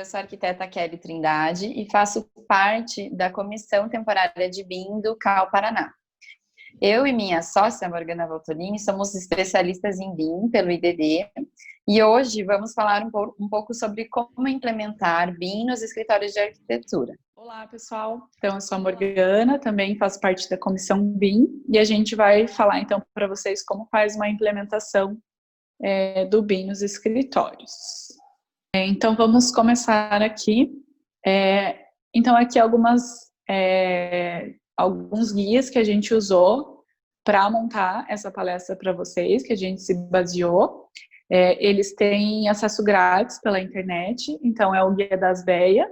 eu sou a arquiteta Kelly Trindade e faço parte da comissão temporária de BIM do CAL Paraná. Eu e minha sócia, Morgana Voltolini, somos especialistas em BIM pelo IDD e hoje vamos falar um pouco sobre como implementar BIM nos escritórios de arquitetura. Olá, pessoal. Então, eu sou a Morgana, também faço parte da comissão BIM e a gente vai falar então para vocês como faz uma implementação do BIM nos escritórios. Então, vamos começar aqui. Então, aqui alguns guias que a gente usou para montar essa palestra para vocês, que a gente se baseou. Eles têm acesso grátis pela internet, então é o guia da Asbeia,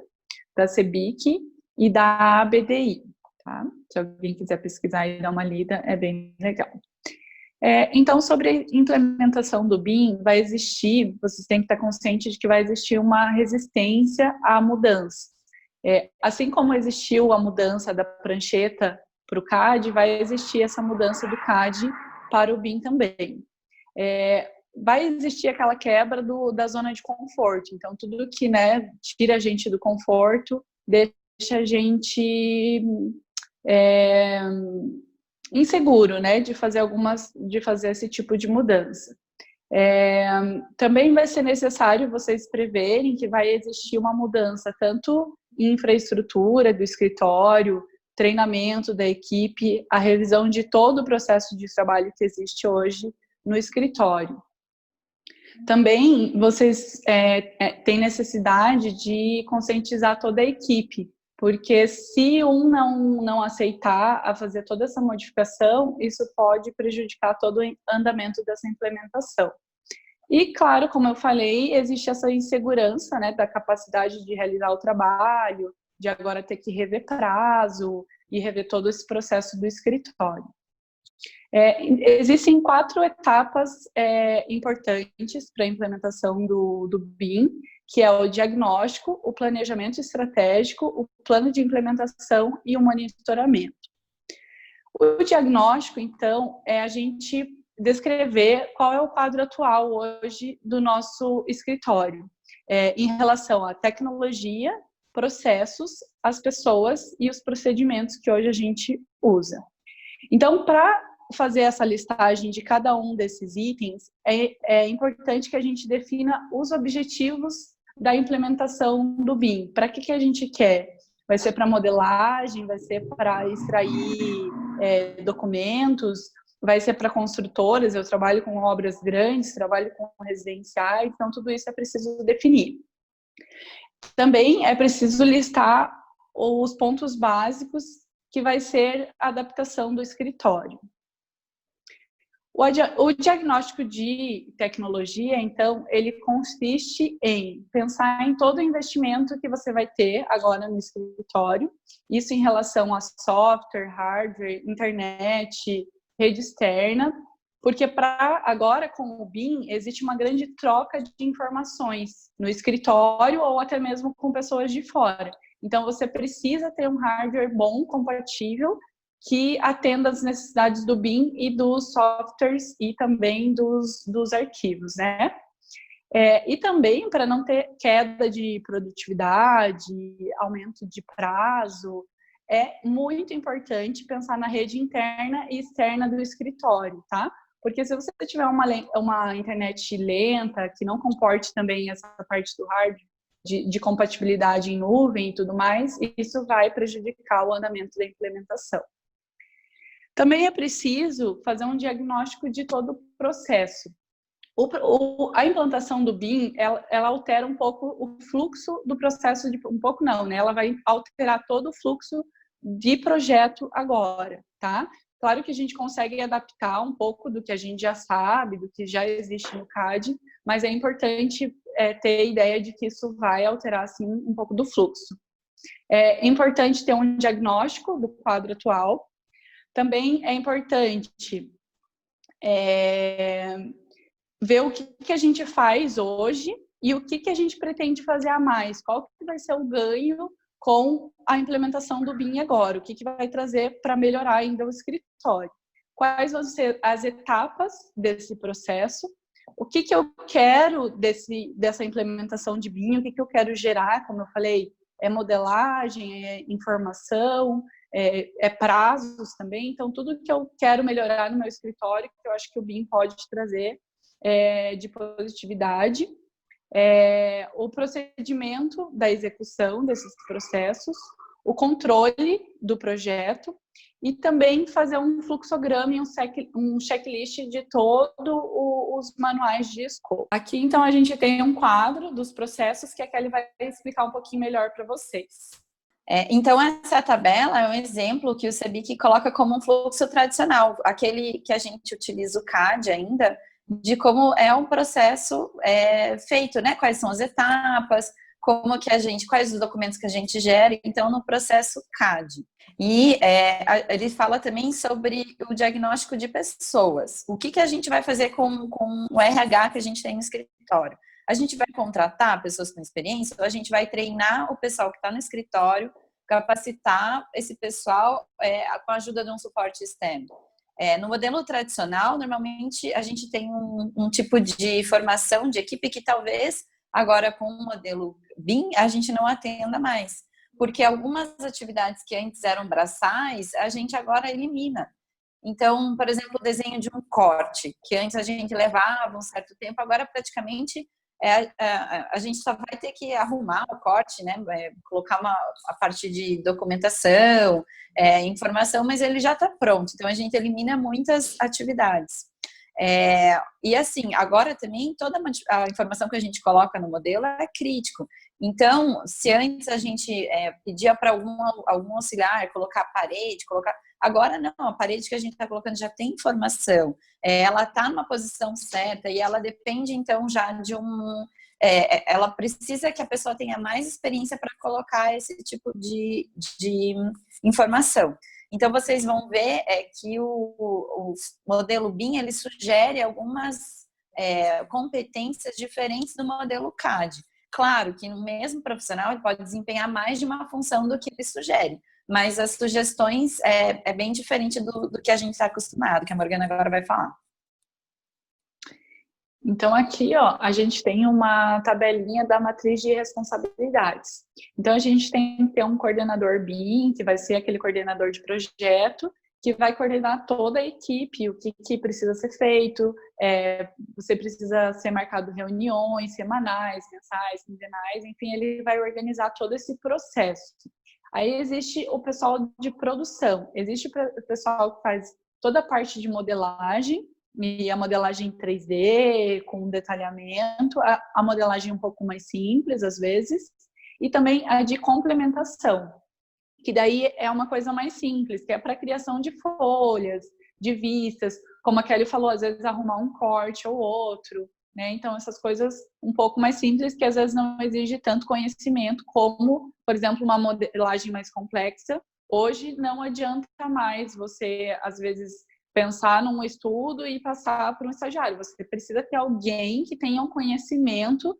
da CEBIC e da ABDI, tá? Se alguém quiser pesquisar e dar uma lida, é bem legal. Então, sobre a implementação do BIM, vai existir, vocês têm que estar conscientes de que vai existir uma resistência à mudança. Assim como existiu a mudança da prancheta para o CAD, vai existir essa mudança do CAD para o BIM também. Vai existir aquela quebra da zona de conforto. Então, tudo que tira a gente do conforto, deixa a gente inseguro, de fazer esse tipo de mudança. Também vai ser necessário vocês preverem que vai existir uma mudança tanto em infraestrutura do escritório, treinamento da equipe, a revisão de todo o processo de trabalho que existe hoje no escritório. Também vocês têm necessidade de conscientizar toda a equipe, porque se um não aceitar a fazer toda essa modificação, isso pode prejudicar todo o andamento dessa implementação. E, claro, como eu falei, existe essa insegurança da capacidade de realizar o trabalho, de agora ter que rever prazo e rever todo esse processo do escritório. Existem 4 etapas importantes para a implementação do BIM, que é o diagnóstico, o planejamento estratégico, o plano de implementação e o monitoramento. O diagnóstico, então, é a gente descrever qual é o quadro atual hoje do nosso escritório, em relação à tecnologia, processos, as pessoas e os procedimentos que hoje a gente usa. Então, para fazer essa listagem de cada um desses itens, é importante que a gente defina os objetivos da implementação do BIM. Para que a gente quer? Vai ser para modelagem, vai ser para extrair documentos, vai ser para construtoras, eu trabalho com obras grandes, trabalho com residenciais, então tudo isso é preciso definir. Também é preciso listar os pontos básicos que vai ser a adaptação do escritório. O diagnóstico de tecnologia, então, ele consiste em pensar em todo o investimento que você vai ter agora no escritório, isso em relação a software, hardware, internet, rede externa, porque agora com o BIM existe uma grande troca de informações no escritório ou até mesmo com pessoas de fora. Então, você precisa ter um hardware bom, compatível, que atenda às necessidades do BIM e dos softwares e também dos arquivos, e também para não ter queda de produtividade, aumento de prazo, é muito importante pensar na rede interna e externa do escritório, tá? Porque se você tiver uma internet lenta, que não comporte também essa parte do hardware, de compatibilidade em nuvem e tudo mais, isso vai prejudicar o andamento da implementação. Também é preciso fazer um diagnóstico de todo o processo. A implantação do BIM, ela altera um pouco o fluxo do processo, um pouco não, ela vai alterar todo o fluxo de projeto agora, tá? Claro que a gente consegue adaptar um pouco do que a gente já sabe, do que já existe no CAD, mas é importante ter a ideia de que isso vai alterar, assim, um pouco do fluxo. É importante ter um diagnóstico do quadro atual. Também é importante ver o que a gente faz hoje e o que a gente pretende fazer a mais. Qual que vai ser o ganho com a implementação do BIM agora? O que vai trazer para melhorar ainda o escritório? Quais vão ser as etapas desse processo? o que eu quero dessa implementação de BIM, o que eu quero gerar, como eu falei, é modelagem, é informação, é prazos também. Então, tudo que eu quero melhorar no meu escritório, que eu acho que o BIM pode trazer de positividade, o procedimento da execução desses processos, o controle do projeto e também fazer um fluxograma e um checklist de todos os manuais de escopo. Aqui, então, a gente tem um quadro dos processos que a Kelly vai explicar um pouquinho melhor para vocês. Então, essa tabela é um exemplo que o CEBIC coloca como um fluxo tradicional, aquele que a gente utiliza o CAD ainda, de como é um processo feito, né? Quais são as etapas, como que quais os documentos que a gente gera, então, no processo CAD. E ele fala também sobre o diagnóstico de pessoas. O que a gente vai fazer com o RH que a gente tem no escritório? A gente vai contratar pessoas com experiência ou a gente vai treinar o pessoal que está no escritório, capacitar esse pessoal com a ajuda de um suporte externo? No modelo tradicional, normalmente a gente tem um tipo de formação de equipe que talvez agora com o modelo BIM a gente não atenda mais, porque algumas atividades que antes eram braçais, a gente agora elimina. Então, por exemplo, o desenho de um corte, que antes a gente levava um certo tempo, agora praticamente a gente só vai ter que arrumar o corte, né? Colocar a parte de documentação, informação, mas ele já está pronto. Então, a gente elimina muitas atividades. E assim, agora também toda a informação que a gente coloca no modelo é crítico. Então, se antes a gente pedia para algum auxiliar colocar a parede, agora não, a parede que a gente está colocando já tem informação, ela está numa posição certa e ela depende então já de ela precisa que a pessoa tenha mais experiência para colocar esse tipo de informação. Então, vocês vão ver que o modelo BIM, ele sugere algumas competências diferentes do modelo CAD. Claro que no mesmo profissional ele pode desempenhar mais de uma função do que ele sugere, mas as sugestões é bem diferente do que a gente está acostumado, que a Morgana agora vai falar. Então, aqui, ó, a gente tem uma tabelinha da matriz de responsabilidades. Então, a gente tem que ter um coordenador BIM, que vai ser aquele coordenador de projeto, que vai coordenar toda a equipe, o que precisa ser feito, você precisa ser marcado reuniões semanais, mensais, quinzenais, enfim, ele vai organizar todo esse processo. Aí existe o pessoal de produção, existe o pessoal que faz toda a parte de modelagem, e a modelagem 3D, com detalhamento, a modelagem um pouco mais simples, às vezes, e também a de complementação, que daí é uma coisa mais simples, que é para criação de folhas, de vistas, como a Kelly falou, às vezes arrumar um corte ou outro, né? Então, essas coisas um pouco mais simples, que às vezes não exige tanto conhecimento como, por exemplo, uma modelagem mais complexa. Hoje não adianta mais você, às vezes, pensar num estudo e passar para um estagiário. Você precisa ter alguém que tenha um conhecimento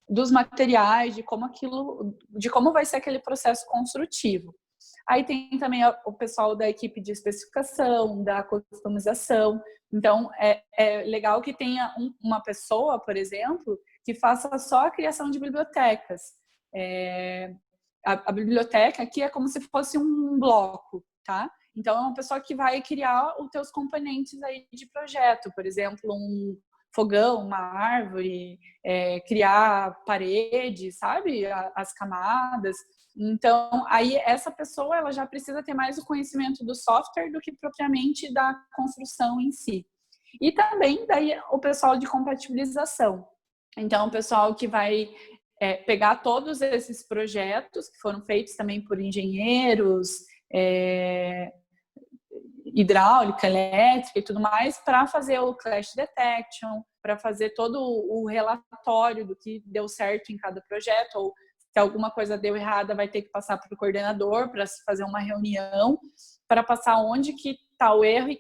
dos materiais, de como vai ser aquele processo construtivo. Aí tem também o pessoal da equipe de especificação, da customização. Então, é legal que tenha uma pessoa, por exemplo, que faça só a criação de bibliotecas. A biblioteca aqui é como se fosse um bloco, tá? Então, é uma pessoa que vai criar os teus componentes aí de projeto, por exemplo, um fogão, uma árvore, criar paredes, sabe? As camadas. Então, aí essa pessoa ela já precisa ter mais o conhecimento do software do que propriamente da construção em si. E também daí o pessoal de compatibilização. Então, o pessoal que vai pegar todos esses projetos que foram feitos também por engenheiros, hidráulica, elétrica e tudo mais, para fazer o clash detection, para fazer todo o relatório do que deu certo em cada projeto, ou se alguma coisa deu errada, vai ter que passar para o coordenador para se fazer uma reunião, para passar onde que está o erro e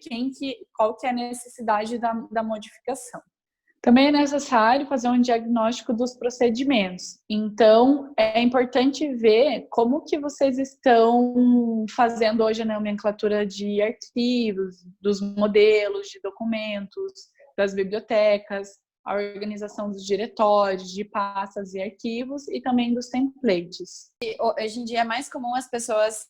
qual que é a necessidade da modificação. Também é necessário fazer um diagnóstico dos procedimentos. Então, é importante ver como que vocês estão fazendo hoje a nomenclatura de arquivos, dos modelos de documentos, das bibliotecas. a organização dos diretórios, de pastas e arquivos e também dos templates. Hoje em dia é mais comum as pessoas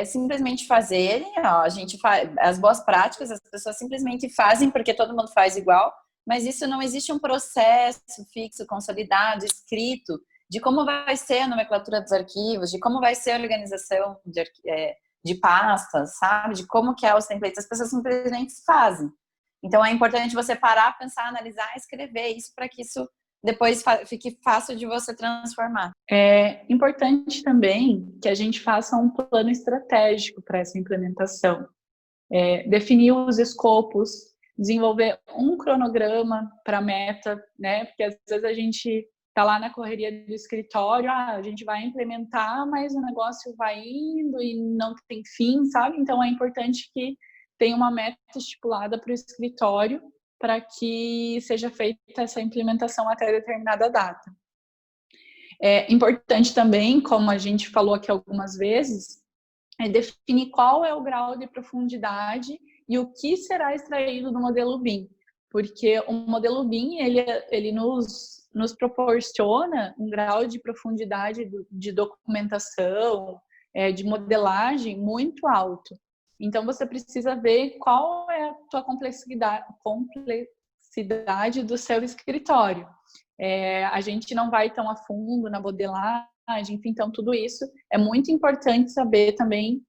simplesmente fazerem, ó, a gente faz as boas práticas, as pessoas simplesmente fazem porque todo mundo faz igual, mas isso não existe um processo fixo, consolidado, escrito, de como vai ser a nomenclatura dos arquivos, de como vai ser a organização de pastas, sabe? De como que é os templates, as pessoas simplesmente fazem. Então é importante você parar, pensar, analisar, escrever isso para que isso depois fique fácil de você transformar. É importante também que a gente faça um plano estratégico para essa implementação. Definir os escopos, desenvolver um cronograma para a meta, né? Porque às vezes a gente está lá na correria do escritório, a gente vai implementar, mas o negócio vai indo e não tem fim, sabe? Então é importante que tenha uma meta estipulada para o escritório para que seja feita essa implementação até determinada data. É importante também, como a gente falou aqui algumas vezes, definir qual é o grau de profundidade e o que será extraído do modelo BIM. Porque o modelo BIM, ele nos proporciona um grau de profundidade de documentação, de modelagem muito alto. Então, você precisa ver qual é a tua complexidade do seu escritório. A gente não vai tão a fundo na modelagem, enfim, então tudo isso é muito importante saber também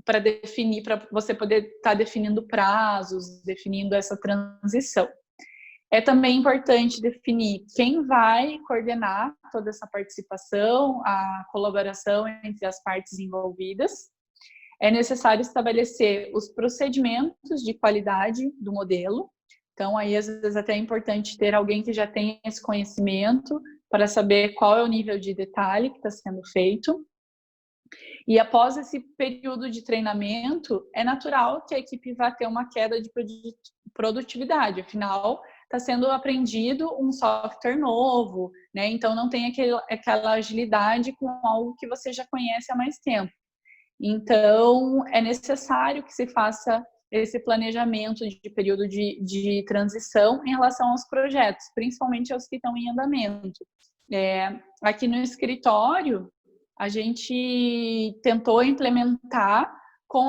para definir, para você poder estar definindo prazos, definindo essa transição. É também importante definir quem vai coordenar toda essa participação, a colaboração entre as partes envolvidas. É necessário estabelecer os procedimentos de qualidade do modelo. Então, aí, às vezes, até é importante ter alguém que já tenha esse conhecimento para saber qual é o nível de detalhe que está sendo feito. E após esse período de treinamento, é natural que a equipe vá ter uma queda de produtividade. Afinal, está sendo aprendido um software novo, né? Então, não tem aquela agilidade com algo que você já conhece há mais tempo. Então, é necessário que se faça esse planejamento de período de transição em relação aos projetos, principalmente aos que estão em andamento. Aqui no escritório, a gente tentou implementar com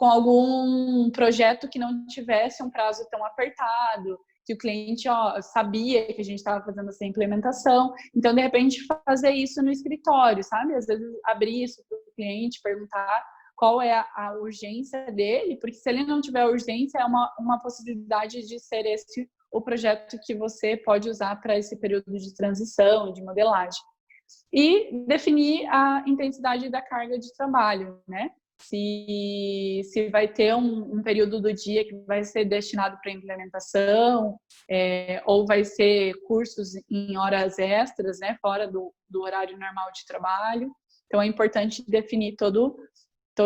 algum projeto que não tivesse um prazo tão apertado, que o cliente sabia que a gente estava fazendo essa implementação. Então, de repente, fazer isso no escritório, sabe? Às vezes, abrir isso para o cliente, perguntar qual é a urgência dele, porque se ele não tiver urgência, é uma possibilidade de ser esse o projeto que você pode usar para esse período de transição, de modelagem. E definir a intensidade da carga de trabalho, né? Se vai ter um período do dia que vai ser destinado para implementação, ou vai ser cursos em horas extras, né, fora do horário normal de trabalho. Então, é importante definir todo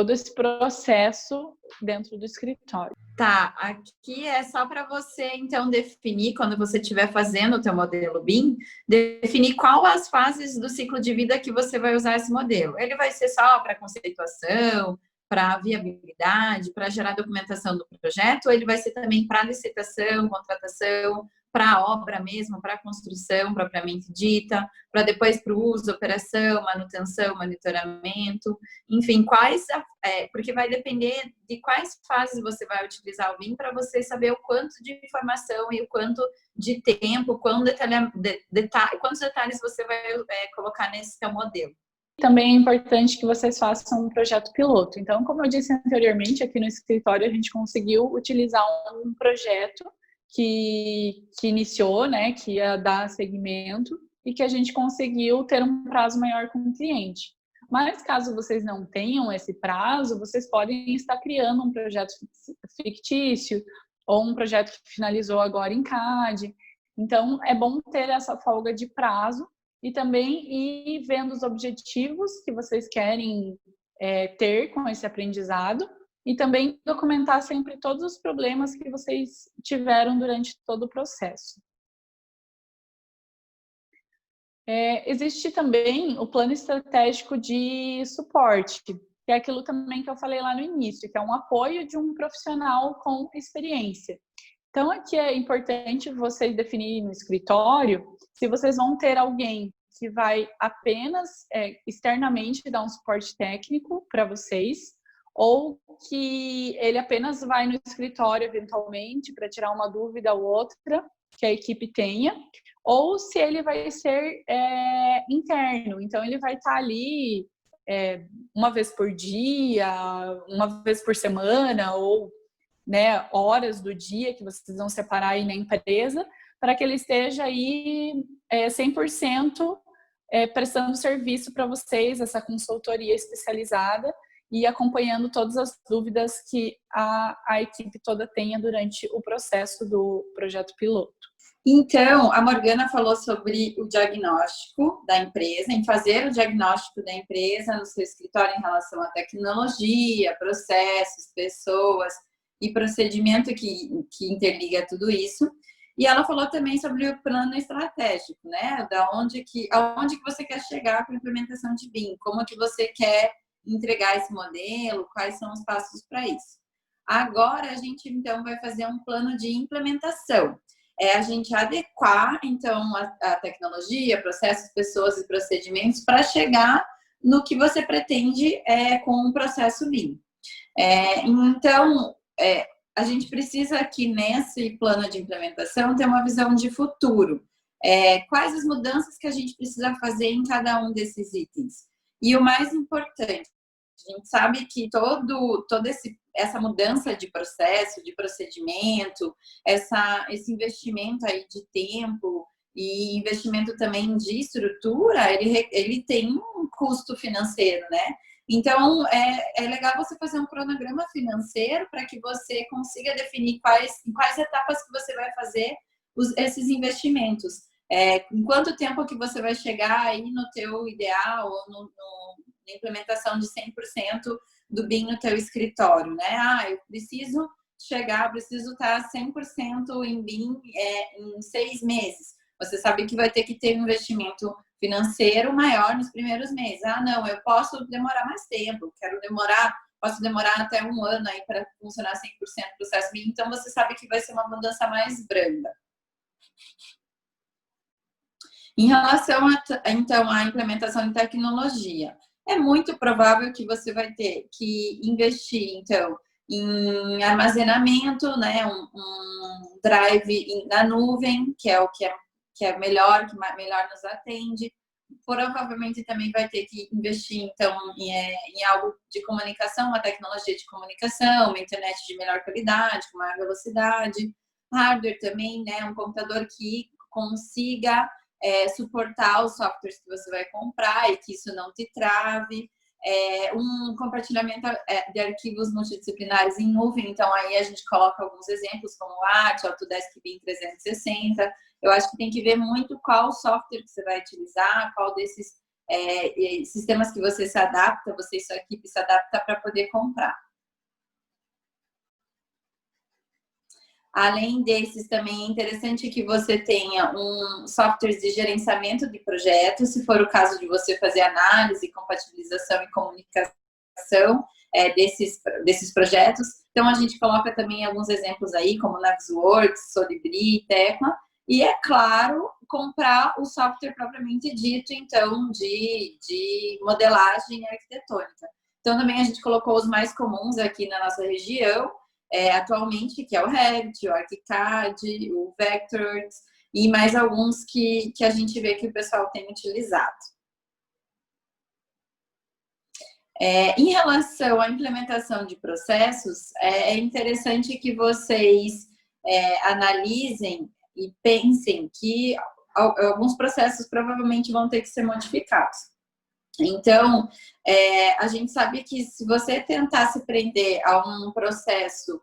esse processo dentro do escritório. Tá, aqui é só para você, então, definir, quando você estiver fazendo o teu modelo BIM, definir qual as fases do ciclo de vida que você vai usar esse modelo. Ele vai ser só para conceituação, para viabilidade, para gerar documentação do projeto, ou ele vai ser também para licitação, contratação, para a obra mesmo, para a construção propriamente dita, para depois para o uso, operação, manutenção, monitoramento, enfim, porque vai depender de quais fases você vai utilizar o BIM para você saber o quanto de informação e o quanto de tempo, quantos detalhes você vai colocar nesse seu modelo. Também é importante que vocês façam um projeto piloto. Então, como eu disse anteriormente, aqui no escritório a gente conseguiu utilizar um projeto que iniciou, né, que ia dar seguimento e que a gente conseguiu ter um prazo maior com o cliente. Mas caso vocês não tenham esse prazo, vocês podem estar criando um projeto fictício ou um projeto que finalizou agora em CAD. Então, é bom ter essa folga de prazo e também ir vendo os objetivos que vocês querem ter com esse aprendizado e também documentar sempre todos os problemas que vocês tiveram durante todo o processo. Existe também o plano estratégico de suporte, que é aquilo também que eu falei lá no início, que é um apoio de um profissional com experiência. Então, aqui é importante vocês definirem no escritório se vocês vão ter alguém que vai apenas externamente dar um suporte técnico para vocês, ou que ele apenas vai no escritório eventualmente para tirar uma dúvida ou outra que a equipe tenha, ou se ele vai ser interno. Então, ele vai estar ali uma vez por dia, uma vez por semana, ou né, horas do dia que vocês vão separar aí na empresa, para que ele esteja aí 100% prestando serviço para vocês, essa consultoria especializada, e acompanhando todas as dúvidas que a equipe toda tenha durante o processo do projeto piloto. Então, a Morgana falou sobre o diagnóstico da empresa, em fazer o diagnóstico da empresa no seu escritório em relação à tecnologia, processos, pessoas e procedimento que interliga tudo isso. E ela falou também sobre o plano estratégico, né? Aonde que você quer chegar com a implementação de BIM, como que você quer entregar esse modelo, quais são os passos para isso. Agora, a gente, então, vai fazer um plano de implementação. A gente adequar, então, a tecnologia, processos, pessoas e procedimentos para chegar no que você pretende com o processo BIM. Então, a gente precisa aqui nesse plano de implementação ter uma visão de futuro. Quais as mudanças que a gente precisa fazer em cada um desses itens? E o mais importante, a gente sabe que toda essa mudança de processo, de procedimento, esse investimento aí de tempo e investimento também de estrutura, ele tem um custo financeiro, né? Então, é legal você fazer um cronograma financeiro para que você consiga definir quais etapas que você vai fazer esses investimentos. Em quanto tempo que você vai chegar aí no teu ideal ou na implementação de 100% do BIM no teu escritório, né? Eu preciso estar 100% em BIM em 6 meses. Você sabe que vai ter que ter um investimento financeiro maior nos primeiros meses. Não, eu posso demorar mais tempo, posso demorar até 1 ano aí para funcionar 100% do processo BIM, então você sabe que vai ser uma mudança mais branda. Em relação, então, à implementação de tecnologia, é muito provável que você vai ter que investir, então, em armazenamento, né, um drive na nuvem, que é o que é melhor, que melhor nos atende. Provavelmente também vai ter que investir, então, em algo de comunicação, uma tecnologia de comunicação, uma internet de melhor qualidade, com maior velocidade. Hardware também, né, um computador que consiga suportar os softwares que você vai comprar e que isso não te trave. Um compartilhamento de arquivos multidisciplinares em nuvem, então aí a gente coloca alguns exemplos como o Art, Autodesk BIM 360. Eu acho que tem que ver muito qual software que você vai utilizar, qual desses sistemas que você se adapta, você e sua equipe se adapta para poder comprar. Além desses, também é interessante que você tenha um software de gerenciamento de projetos, se for o caso de você fazer análise, compatibilização e comunicação desses projetos. Então, a gente coloca também alguns exemplos aí, como Navisworks, Solibri, Tecla. E, é claro, comprar o software propriamente dito, então, de modelagem arquitetônica. Então, também a gente colocou os mais comuns aqui na nossa região, atualmente, que é o Revit, o ArchiCAD, o Vectorworks e mais alguns que a gente vê que o pessoal tem utilizado. Em relação à implementação de processos, é interessante que vocês analisem e pensem que alguns processos provavelmente vão ter que ser modificados. Então, a gente sabe que se você tentar se prender a um processo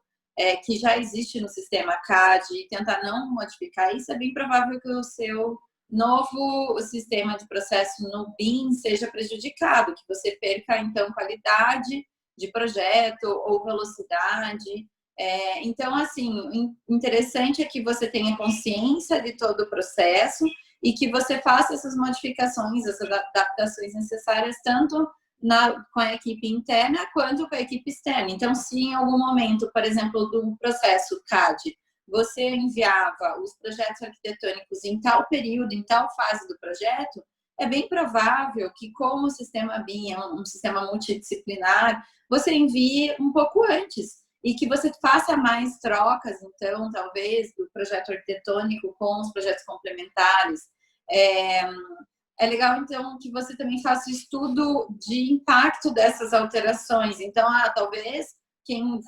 que já existe no sistema CAD e tentar não modificar isso, é bem provável que o seu novo sistema de processo no BIM seja prejudicado, que você perca, então, qualidade de projeto ou velocidade. Então, assim, interessante é que você tenha consciência de todo o processo e que você faça essas modificações, essas adaptações necessárias, tanto com a equipe interna quanto com a equipe externa. Então, se em algum momento, por exemplo, do processo CAD, você enviava os projetos arquitetônicos em tal período, em tal fase do projeto, é bem provável que, como o sistema BIM é um sistema multidisciplinar, você envie um pouco antes e que você faça mais trocas, então, talvez, do projeto arquitetônico com os projetos complementares. É legal, então, que você também faça estudo de impacto dessas alterações. Então, talvez quem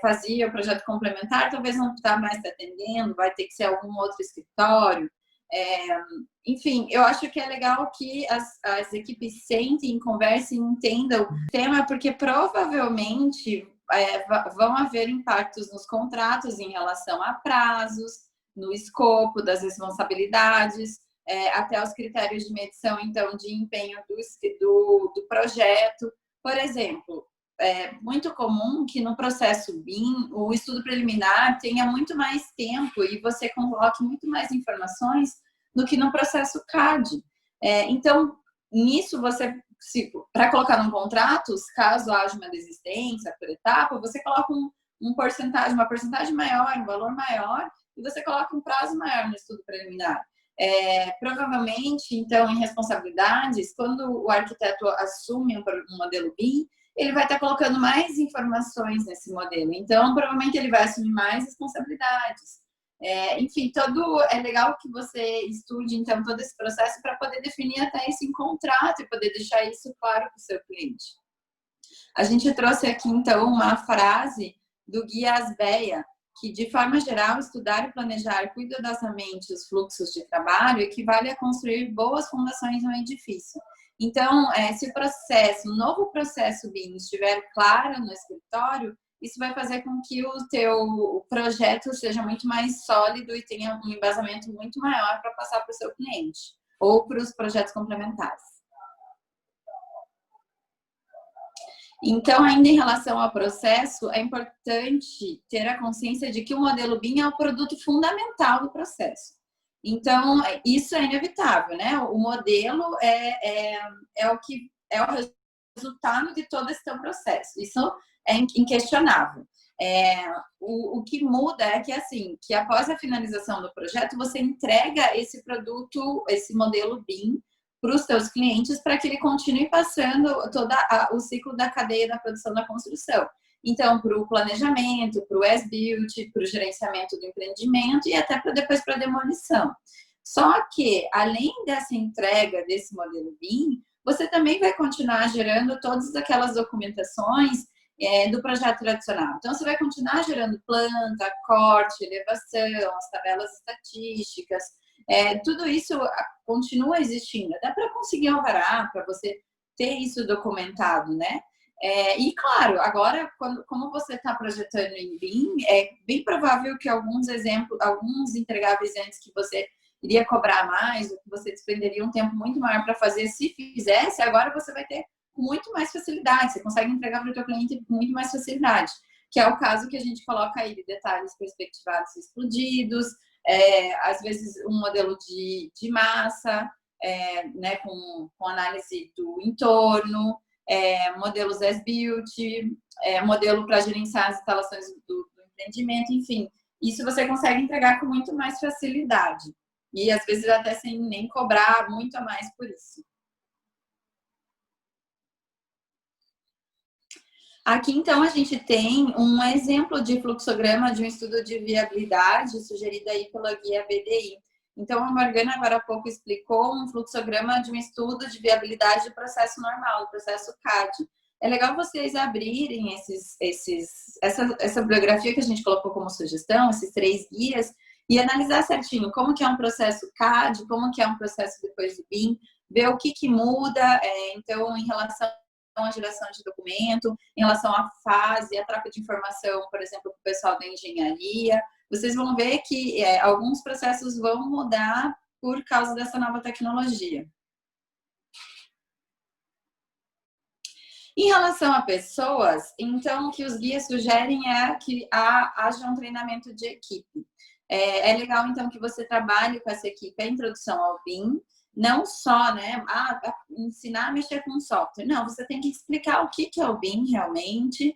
fazia o projeto complementar talvez não está mais atendendo, vai ter que ser algum outro escritório. Enfim, eu acho que é legal que as equipes sentem, conversem, entendam o tema, porque provavelmente vão haver impactos nos contratos em relação a prazos, no escopo das responsabilidades, até os critérios de medição, então, de empenho do projeto. Por exemplo, é muito comum que no processo BIM o estudo preliminar tenha muito mais tempo e você coloque muito mais informações do que no processo CAD. Então, nisso você, para colocar num contrato, caso haja uma desistência por etapa, você coloca uma porcentagem maior, um valor maior, e você coloca um prazo maior no estudo preliminar. Provavelmente, então, em responsabilidades, quando o arquiteto assume um modelo BIM, ele vai estar colocando mais informações nesse modelo. Então, provavelmente, ele vai assumir mais responsabilidades. Enfim, é legal que você estude, então, todo esse processo para poder definir até isso em contrato e poder deixar isso claro para o seu cliente. A gente trouxe aqui, então, uma frase do Guy Asbeia, que, de forma geral, estudar e planejar cuidadosamente os fluxos de trabalho equivale a construir boas fundações no edifício. Então, se o novo processo BIM estiver claro no escritório, isso vai fazer com que o teu projeto seja muito mais sólido e tenha um embasamento muito maior para passar para o seu cliente ou para os projetos complementares. Então, ainda em relação ao processo, é importante ter a consciência de que o modelo BIM é o produto fundamental do processo. Então, isso é inevitável, né? O modelo é o resultado de todo esse teu processo. Isso é inquestionável. O que muda é que, assim, que após a finalização do projeto, você entrega esse produto, esse modelo BIM, para os seus clientes, para que ele continue passando todo o ciclo da cadeia da produção da construção. Então, para o planejamento, para o as-built, para o gerenciamento do empreendimento e até depois para a demolição. Só que, além dessa entrega desse modelo BIM, você também vai continuar gerando todas aquelas documentações do projeto tradicional. Então, você vai continuar gerando planta, corte, elevação, as tabelas estatísticas, tudo isso continua existindo, até para conseguir alvará, para você ter isso documentado, né? E claro, agora, como você está projetando em BIM, é bem provável que alguns entregáveis antes que você iria cobrar mais, ou que você desprenderia um tempo muito maior para fazer, se fizesse, agora você vai ter muito mais facilidade, você consegue entregar para o seu cliente com muito mais facilidade, que é o caso que a gente coloca aí de detalhes perspectivados e explodidos, às vezes um modelo de massa, né, com análise do entorno, modelos as-built, modelo para gerenciar as instalações do empreendimento, enfim. Isso você consegue entregar com muito mais facilidade. E às vezes até sem nem cobrar muito a mais por isso. Aqui, então, a gente tem um exemplo de fluxograma de um estudo de viabilidade sugerido aí pela guia BDI. Então, a Morgana agora há pouco explicou um fluxograma de um estudo de viabilidade de processo normal, do processo CAD. É legal vocês abrirem essa bibliografia que a gente colocou como sugestão, esses 3 guias, e analisar certinho como que é um processo CAD, como que é um processo depois do BIM, ver o que muda, então, em relação à geração de documento, em relação à fase, a troca de informação, por exemplo, com o pessoal da engenharia. Vocês vão ver que alguns processos vão mudar por causa dessa nova tecnologia. Em relação a pessoas, então, o que os guias sugerem é que haja um treinamento de equipe. É legal, então, que você trabalhe com essa equipe a introdução ao BIM, não só, né, ensinar a mexer com software. Não, você tem que explicar o que é o BIM realmente,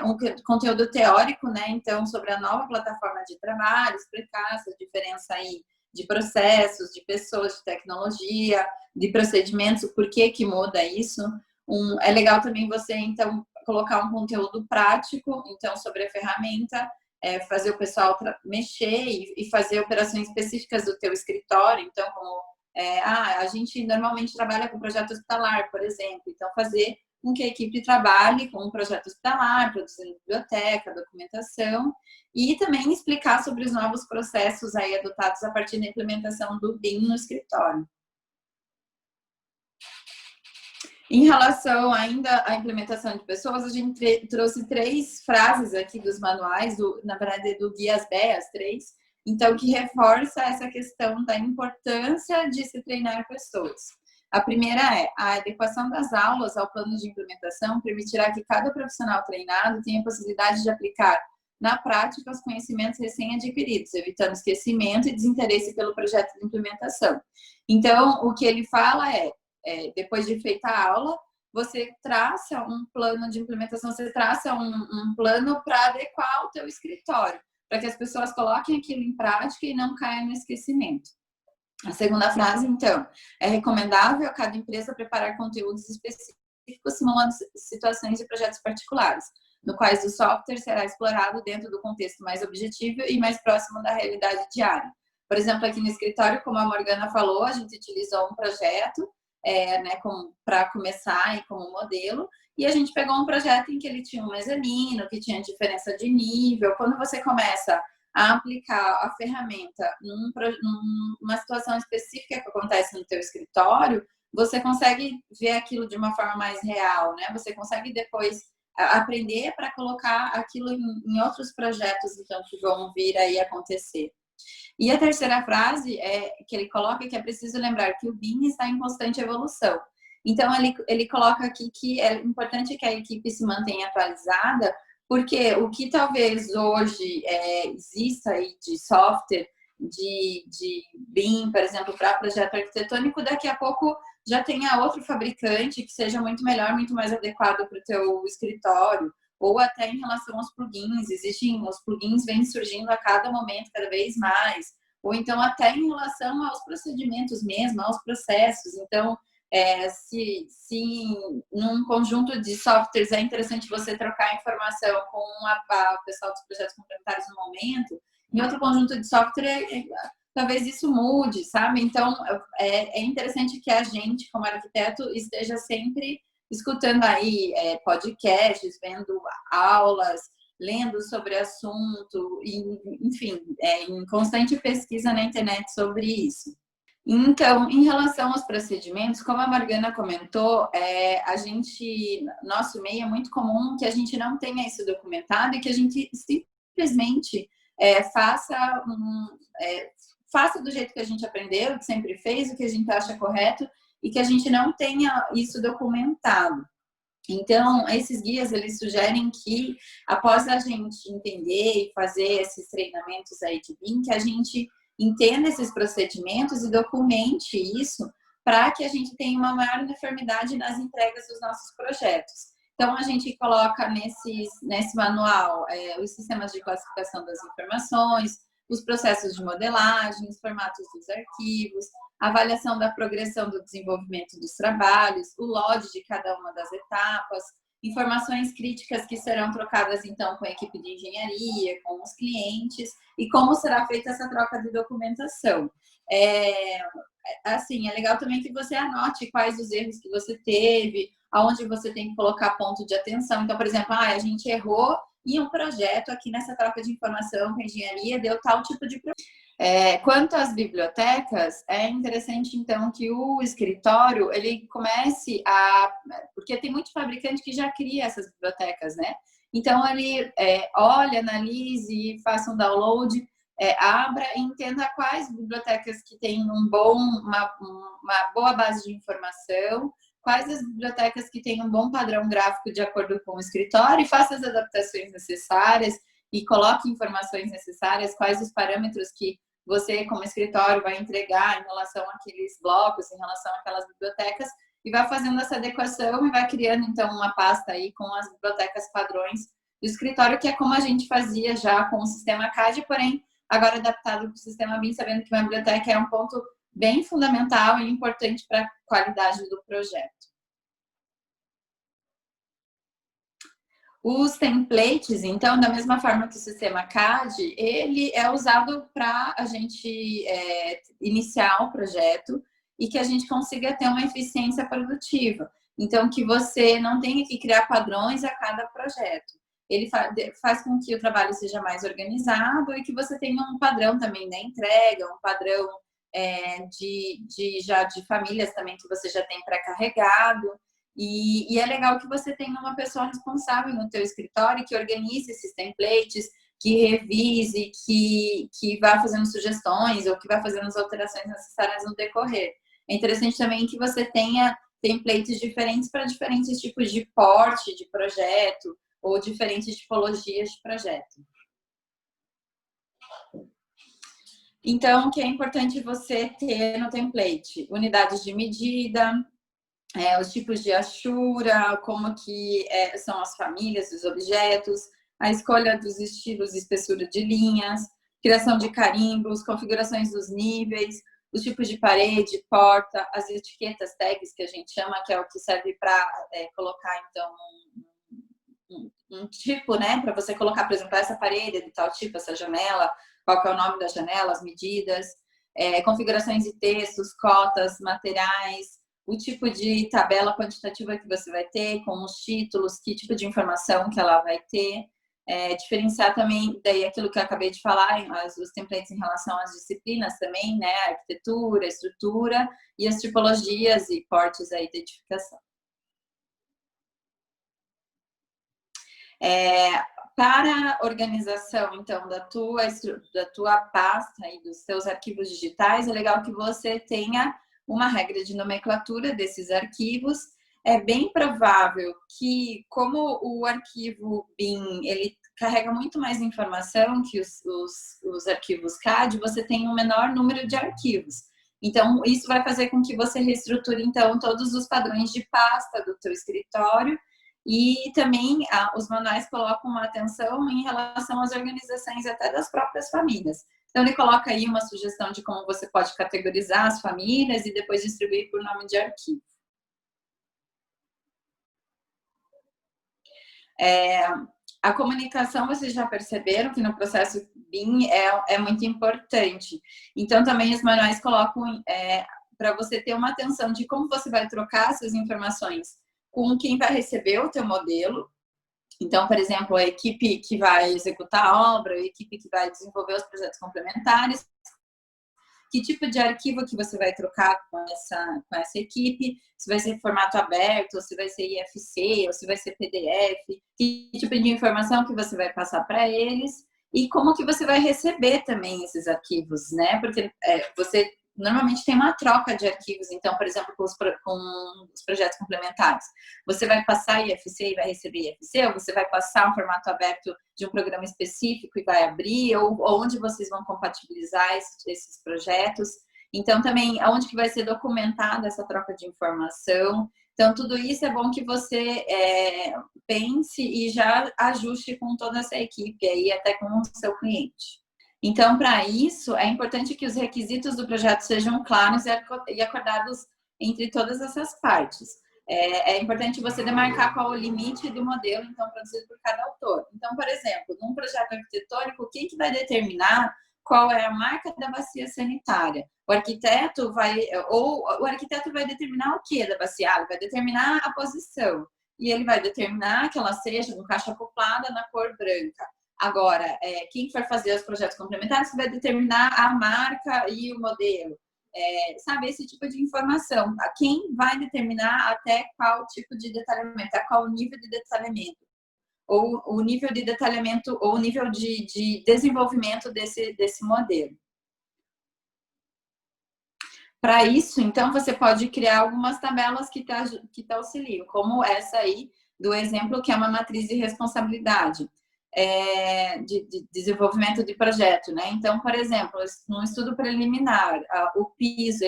um conteúdo teórico, né? Então, sobre a nova plataforma de trabalho, explicar essa diferença aí de processos, de pessoas, de tecnologia, de procedimentos, o porquê que muda isso. É legal também você, então, colocar um conteúdo prático, então, sobre a ferramenta, fazer o pessoal mexer e fazer operações específicas do teu escritório. Então, como a gente normalmente trabalha com projeto hospitalar, por exemplo. Então, fazer com que a equipe trabalhe com um projeto hospitalar, produzindo biblioteca, documentação, e também explicar sobre os novos processos aí adotados a partir da implementação do BIM no escritório. Em relação ainda à implementação de pessoas, a gente trouxe 3 frases aqui dos manuais, na verdade do Guia ASBEA, as 3, então que reforça essa questão da importância de se treinar pessoas. A primeira é: a adequação das aulas ao plano de implementação permitirá que cada profissional treinado tenha a possibilidade de aplicar na prática os conhecimentos recém-adquiridos, evitando esquecimento e desinteresse pelo projeto de implementação. Então, o que ele fala depois de feita a aula, você traça um plano de implementação, você traça um plano para adequar o teu escritório, para que as pessoas coloquem aquilo em prática e não caiam no esquecimento. A segunda frase, então: é recomendável a cada empresa preparar conteúdos específicos simulando situações de projetos particulares, no quais o software será explorado dentro do contexto mais objetivo e mais próximo da realidade diária. Por exemplo, aqui no escritório, como a Morgana falou, a gente utilizou um projeto para começar e como modelo, e a gente pegou um projeto em que ele tinha um mezanino, que tinha diferença de nível. Quando você começa a aplicar a ferramenta numa situação específica que acontece no teu escritório, você consegue ver aquilo de uma forma mais real, né? Você consegue depois aprender para colocar aquilo em outros projetos, então, que vão vir aí acontecer. E a terceira frase que ele coloca que é preciso lembrar que o BIM está em constante evolução. Então, ele coloca aqui que é importante que a equipe se mantenha atualizada, porque o que talvez hoje exista aí de software, de BIM, por exemplo, para projeto arquitetônico, daqui a pouco já tenha outro fabricante que seja muito melhor, muito mais adequado para o teu escritório, ou até em relação aos plugins. Os plugins vêm surgindo a cada momento, cada vez mais, ou então até em relação aos procedimentos mesmo, aos processos. Então, se num conjunto de softwares é interessante você trocar informação com o pessoal dos projetos complementares no momento, em outro conjunto de software talvez isso mude, sabe? Então, é interessante que a gente, como arquiteto, esteja sempre escutando aí podcasts, vendo aulas, lendo sobre assunto, enfim, em constante pesquisa na internet sobre isso. Então, em relação aos procedimentos, como a Morgana comentou, nosso meio é muito comum que a gente não tenha isso documentado e que a gente simplesmente faça do jeito que a gente aprendeu, que sempre fez, o que a gente acha correto, e que a gente não tenha isso documentado. Então, esses guias, eles sugerem que, após a gente entender e fazer esses treinamentos aí de BIM, que a gente entenda esses procedimentos e documente isso para que a gente tenha uma maior uniformidade nas entregas dos nossos projetos. Então, a gente coloca nesse manual os sistemas de classificação das informações, os processos de modelagem, os formatos dos arquivos, a avaliação da progressão do desenvolvimento dos trabalhos, o LOD de cada uma das etapas, informações críticas que serão trocadas, então, com a equipe de engenharia, com os clientes, e como será feita essa troca de documentação. É legal também que você anote quais os erros que você teve, aonde você tem que colocar ponto de atenção. Então, por exemplo, a gente errou em um projeto aqui nessa troca de informação com a engenharia, deu tal tipo de problema. Quanto às bibliotecas, é interessante, então, que o escritório, ele comece porque tem muito fabricante que já cria essas bibliotecas, né? Então, ele olha, analise, faça um download, abra e entenda quais bibliotecas que têm uma boa base de informação, quais as bibliotecas que têm um bom padrão gráfico de acordo com o escritório, e faça as adaptações necessárias e coloque informações necessárias, quais os parâmetros que você, como escritório, vai entregar em relação àqueles blocos, em relação àquelas bibliotecas, e vai fazendo essa adequação e vai criando, então, uma pasta aí com as bibliotecas padrões do escritório, que é como a gente fazia já com o sistema CAD, porém, agora adaptado para o sistema BIM, sabendo que uma biblioteca é um ponto bem fundamental e importante para a qualidade do projeto. Os templates, então, da mesma forma que o sistema CAD, ele é usado para a gente iniciar o projeto e que a gente consiga ter uma eficiência produtiva. Então, que você não tenha que criar padrões a cada projeto. Ele faz com que o trabalho seja mais organizado e que você tenha um padrão também da entrega, um padrão de famílias também que você já tem pré-carregado. E é legal que você tenha uma pessoa responsável no teu escritório que organize esses templates, que revise, que vá fazendo sugestões ou que vá fazendo as alterações necessárias no decorrer. É interessante também que você tenha templates diferentes para diferentes tipos de porte de projeto ou diferentes tipologias de projeto. Então, o que é importante você ter no template? Unidades de medida, os tipos de achura, como que são as famílias dos objetos, a escolha dos estilos e espessura de linhas, criação de carimbos, configurações dos níveis, os tipos de parede, porta, as etiquetas, tags, que a gente chama, que é o que serve para colocar, então, um tipo, né, para você colocar, por exemplo, essa parede é de tal tipo, essa janela, qual que é o nome da janela, as medidas, configurações de textos, cotas, materiais, o tipo de tabela quantitativa que você vai ter, com os títulos, que tipo de informação que ela vai ter, diferenciar também daí aquilo que eu acabei de falar, os templates em relação às disciplinas também, né, arquitetura, estrutura e as tipologias e portes da identificação. Para a organização, então, da tua pasta e dos seus arquivos digitais, é legal que você tenha uma regra de nomenclatura desses arquivos. É bem provável que, como o arquivo BIM, ele carrega muito mais informação que os arquivos CAD, você tem um menor número de arquivos. Então, isso vai fazer com que você reestruture, então, todos os padrões de pasta do teu escritório. E também os manuais colocam uma atenção em relação às organizações até das próprias famílias. Então, ele coloca aí uma sugestão de como você pode categorizar as famílias e depois distribuir por nome de arquivo. A comunicação, vocês já perceberam que no processo BIM é muito importante. Então, também os manuais colocam para você ter uma atenção de como você vai trocar essas informações com quem vai receber o teu modelo. Então, por exemplo, a equipe que vai executar a obra, a equipe que vai desenvolver os projetos complementares, que tipo de arquivo que você vai trocar com essa equipe, se vai ser formato aberto, ou se vai ser IFC, ou se vai ser PDF, que tipo de informação que você vai passar para eles e como que você vai receber também esses arquivos, né? Porque você normalmente tem uma troca de arquivos, então, por exemplo, com os projetos complementares. Você vai passar IFC e vai receber IFC, ou você vai passar um formato aberto de um programa específico e vai abrir, ou onde vocês vão compatibilizar esses projetos. Então, também, aonde que vai ser documentada essa troca de informação. Então, tudo isso é bom que você pense e já ajuste com toda essa equipe aí, até com o seu cliente. Então, para isso, é importante que os requisitos do projeto sejam claros e acordados entre todas essas partes. É importante você demarcar qual o limite do modelo, então, produzido por cada autor. Então, por exemplo, num projeto arquitetônico, quem que vai determinar qual é a marca da bacia sanitária? O arquiteto vai determinar o que da bacia? Ele vai determinar a posição. E ele vai determinar que ela seja no caixa acoplada na cor branca. Agora, quem for fazer os projetos complementares vai determinar a marca e o modelo. Sabe, esse tipo de informação. Quem vai determinar até qual tipo de detalhamento, até qual nível de detalhamento. Ou o nível de detalhamento, ou o nível de desenvolvimento desse modelo. Para isso, então, você pode criar algumas tabelas que te auxiliam, como essa aí do exemplo, que é uma matriz de responsabilidade. De desenvolvimento de projeto, né? Então, por exemplo, no estudo preliminar, o piso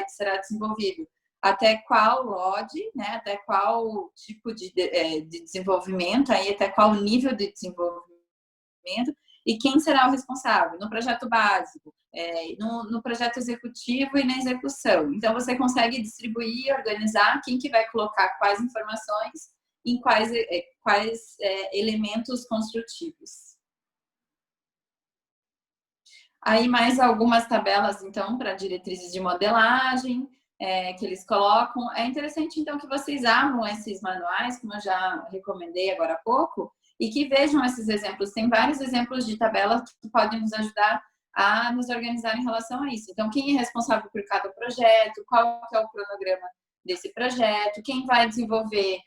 será desenvolvido até qual LOD, né, até qual tipo de desenvolvimento, aí até qual nível de desenvolvimento, e quem será o responsável no projeto básico, no projeto executivo e na execução. Então, você consegue distribuir, organizar quem que vai colocar quais informações em quais elementos construtivos. Aí, mais algumas tabelas, então, para diretrizes de modelagem, que eles colocam. É interessante, então, que vocês abram esses manuais, como eu já recomendei agora há pouco, e que vejam esses exemplos. Tem vários exemplos de tabelas que podem nos ajudar a nos organizar em relação a isso. Então, quem é responsável por cada projeto, qual é o cronograma desse projeto, quem vai desenvolver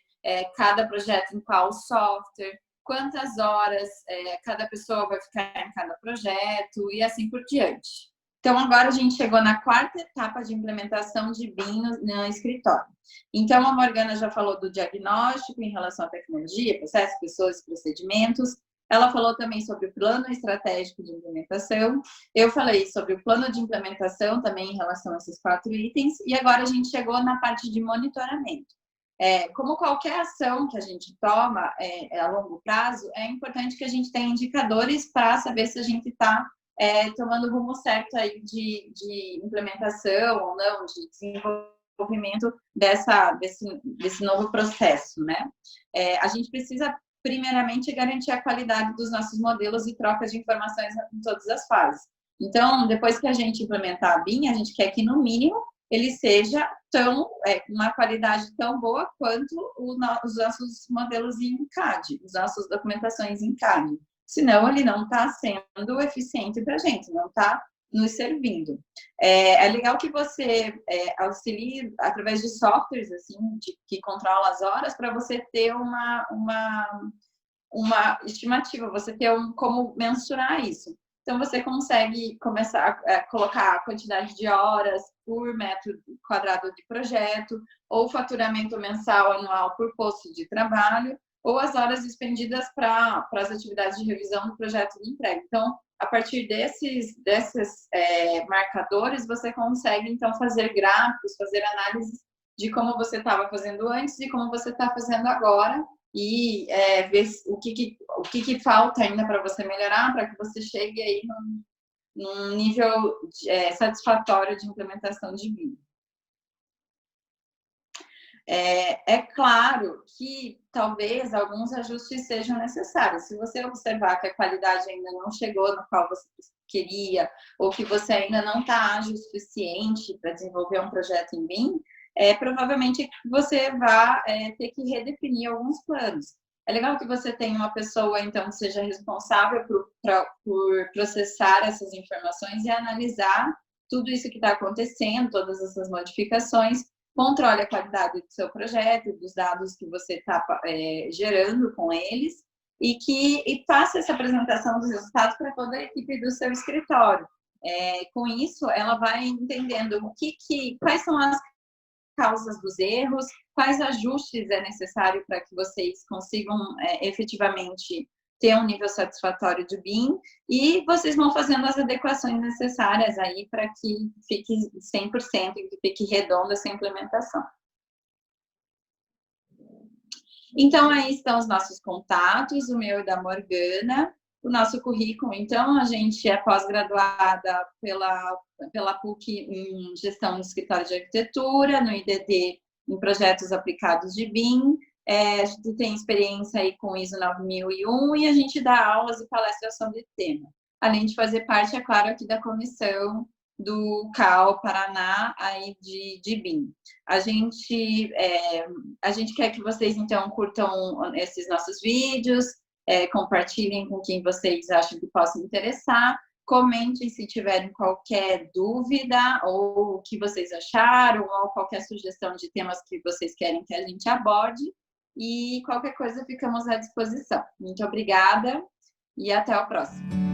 cada projeto em qual software, quantas horas cada pessoa vai ficar em cada projeto e assim por diante. Então, agora a gente chegou na quarta etapa de implementação de BIM no escritório. Então, a Morgana já falou do diagnóstico em relação à tecnologia, processos, pessoas e procedimentos. Ela falou também sobre o plano estratégico de implementação. Eu falei sobre o plano de implementação também em relação a esses 4 itens. E agora a gente chegou na parte de monitoramento. Como qualquer ação que a gente toma a longo prazo, é importante que a gente tenha indicadores para saber se a gente está tomando o rumo certo aí de implementação ou não, de desenvolvimento desse novo processo, né? A gente precisa, primeiramente, garantir a qualidade dos nossos modelos e troca de informações em todas as fases. Então, depois que a gente implementar a BIM, a gente quer que, no mínimo, ele seja uma qualidade tão boa quanto os nossos modelos em CAD, as nossas documentações em CAD. Senão, ele não está sendo eficiente para a gente, não está nos servindo. É legal que você auxilie através de softwares assim, que controlam as horas, para você ter uma estimativa, você ter como mensurar isso. Então, você consegue começar a colocar a quantidade de horas por metro quadrado de projeto, ou faturamento mensal, anual por posto de trabalho, ou as horas expendidas para as atividades de revisão do projeto de entrega. Então, a partir desses marcadores, você consegue, então, fazer gráficos, fazer análises de como você estava fazendo antes e como você está fazendo agora, e ver o que falta ainda para você melhorar, para que você chegue aí num nível satisfatório de implementação de BIM. É claro que talvez alguns ajustes sejam necessários. Se você observar que a qualidade ainda não chegou no qual você queria, ou que você ainda não está ágil o suficiente para desenvolver um projeto em BIM, provavelmente você vai ter que redefinir alguns planos. É legal que você tenha uma pessoa, então, que seja responsável por processar essas informações e analisar tudo isso que está acontecendo, todas essas modificações, controle a qualidade do seu projeto, dos dados que você está gerando com eles, e faça essa apresentação dos resultados para toda a equipe do seu escritório. Com isso, ela vai entendendo quais são as causas dos erros, quais ajustes é necessário para que vocês consigam efetivamente ter um nível satisfatório de BIM, e vocês vão fazendo as adequações necessárias aí para que fique 100% e que fique redonda essa implementação. Então, aí estão os nossos contatos, o meu e da Morgana. O nosso currículo, então, a gente é pós-graduada pela PUC em gestão de escritório de arquitetura, no IDD em projetos aplicados de BIM, a gente tem experiência aí com ISO 9001 e a gente dá aulas e palestras sobre o tema. Além de fazer parte, é claro, aqui da comissão do CAL Paraná aí de BIM. A gente quer que vocês, então, curtam esses nossos vídeos, compartilhem com quem vocês acham que possa interessar, comentem se tiverem qualquer dúvida ou o que vocês acharam ou qualquer sugestão de temas que vocês querem que a gente aborde, e qualquer coisa ficamos à disposição. Muito obrigada e até o próximo.